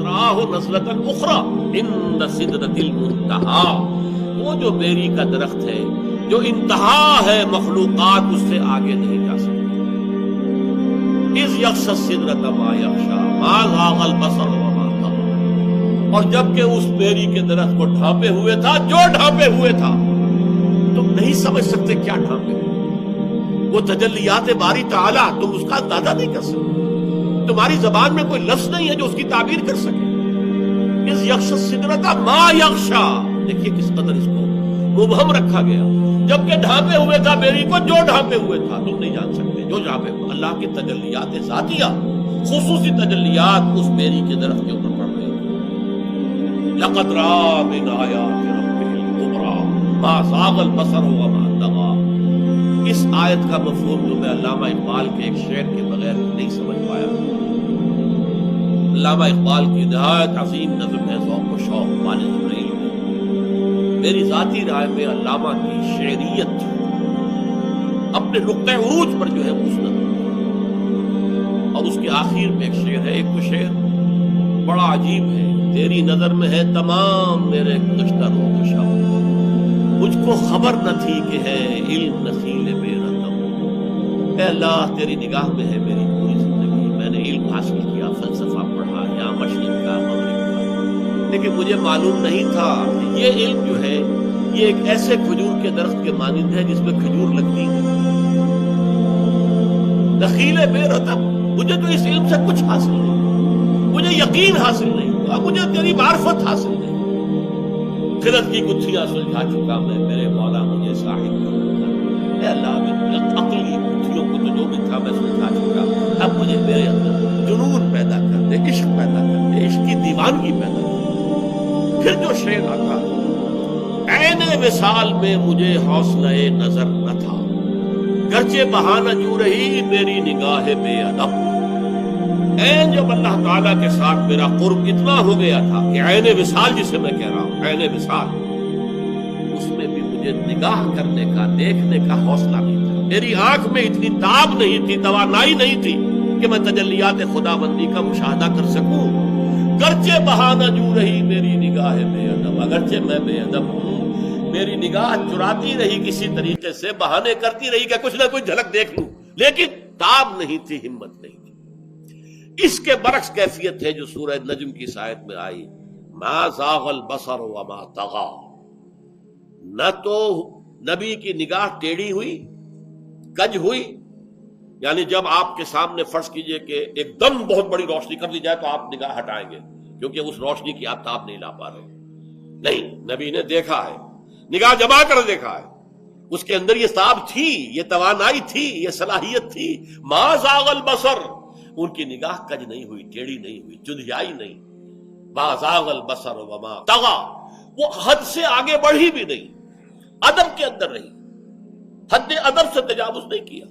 رآہ نزلۃ اخری عند سدرۃ المنتہی، وہ جو بیری کا درخت ہے جو انتہا ہے مخلوقات اس سے آگے نہیں جا سکتی، اذ یغشی السدرۃ ما یغشی ما زاغ البصر وما طغی، اور جب کہ اس بیری کے درخت کو ڈھانپے ہوئے تھا جو ڈھانپے ہوئے تھا، تم نہیں سمجھ سکتے کیا ڈھانپے ہوئے، وہ تجلیات باری تعالیٰ تم اس کا اندازہ نہیں کر سکتے، تمہاری زبان میں کوئی لفظ نہیں ہے جو اس کی تعبیر کر سکے۔ اذ یغشی السدرۃ ما یغشی، دیکھیے کس قدر اس کو مبہم رکھا گیا، جبکہ ڈھانپے ہوئے تھا بیری کو جو ڈھانپے ہوئے تھا، تم نہیں جان سکتے جو ڈھانپے ہوئے۔ اللہ کی تجلیات ذاتیہ، خصوصی تجلیات اس بیری کے درخت کے اوپر پڑ رہی ہیں۔ لقد رأى من آیات ربہ الکبریٰ ما زاغ البصر وما طغی، اس آیت کا مفہوم جو میں علامہ اقبال کے ایک شعر کے بغیر نہیں سمجھ پایا۔ علامہ اقبال کی نہایت عظیم نظم ہے ذوق و شوق مال جبریل میں، میری ذاتی رائے میں علامہ کی شعریت اپنے نقطۂ عروج پر جو ہے اس نظم میں، اور اس کے آخر میں ایک شعر ہے، ایک تو شعر بڑا عجیب ہے، تیری نظر میں ہے تمام میرے گزشتہ روز و شب، مجھ کو خبر نہ تھی کہ ہے علم نخیل بے رتم، اے اللہ تیری نگاہ میں ہے میری پوری زندگی، میں نے علم حاصل کیا، فلسفہ پڑھا، یا مشرق کا مغرب کا، لیکن مجھے معلوم نہیں تھا کہ یہ علم جو ہے یہ ایک ایسے کھجور کے درخت کے مانند ہے جس میں کھجور لگتی ہے، نخیل بے رتم، مجھے تو اس علم سے کچھ حاصل نہیں، مجھے یقین حاصل نہیں ہوا، مجھے تیری معرفت حاصل نہیں، خلط کی گتھیاں سلجھا چکا میں، میرے مولا مجھے صاحب کر، اے اللہ میں عقلی گتھیوں کو تو جو بھی تھا میں سلجھا چکا، اب مجھے میرے اندر جنون پیدا کر دے، عشق پیدا کر دے، عشق کی دیوانگی پیدا کر دے۔ پھر جو شعر آتا، عین وصال میں مجھے حوصلہ نظر نہ تھا، گرچہ بہانہ جو رہی میری نگاہ بے ادب، عین جب اللہ تعالیٰ کے ساتھ میرا قرب اتنا ہو گیا تھا کہ عین وصال جسے میں کہہ رہا ہوں، عین وصال، اس میں بھی مجھے نگاہ کرنے کا، دیکھنے کا حوصلہ نہیں تھا، میری آنکھ میں اتنی تاب نہیں تھی، توانائی نہیں تھی کہ میں تجلیات خداوندی کا مشاہدہ کر سکوں، گرچہ بہانہ جو رہی میری نگاہ بے ادب، اگرچہ میں بے ادب ہوں، میری نگاہ چراتی رہی کسی طریقے سے، بہانے کرتی رہی کہ کچھ نہ کچھ جھلک دیکھ لوں، لیکن تاب نہیں تھی، ہمت نہیں تھی۔ اس کے برعکس کیفیت ہے جو سورہ نجم کی آیت میں آئی، ما زاغ البصر وما طغی، نہ تو نبی کی نگاہ ٹیڑھی ہوئی، کج ہوئی، یعنی جب آپ کے سامنے فرض کیجئے کہ ایک دم بہت بڑی روشنی کر دی جائے تو آپ نگاہ ہٹائیں گے کیونکہ اس روشنی کی آپ تاب نہیں لا پا رہے، نہیں، نبی نے دیکھا ہے، نگاہ جما کر دیکھا ہے، اس کے اندر یہ تاب تھی، یہ توانائی تھی، یہ صلاحیت تھی، ما زاغ البصر، ان کی نگاہ کج نہیں ہوئی، ٹیڑھی نہیں ہوئی، چندھیائی نہیں، ما زاغ البصر وما طغی، وہ حد سے آگے بڑھی بھی نہیں، ادب کے اندر رہی، حد ادب سے تجاوز نہیں کیا۔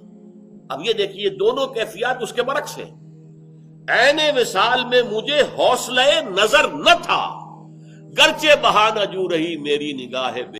اب یہ دیکھیے دونوں کیفیات اس کے برعکس ہیں، عین وصال میں مجھے حوصلہ نظر نہ تھا، گرچہ بہانہ جو رہی میری نگاہ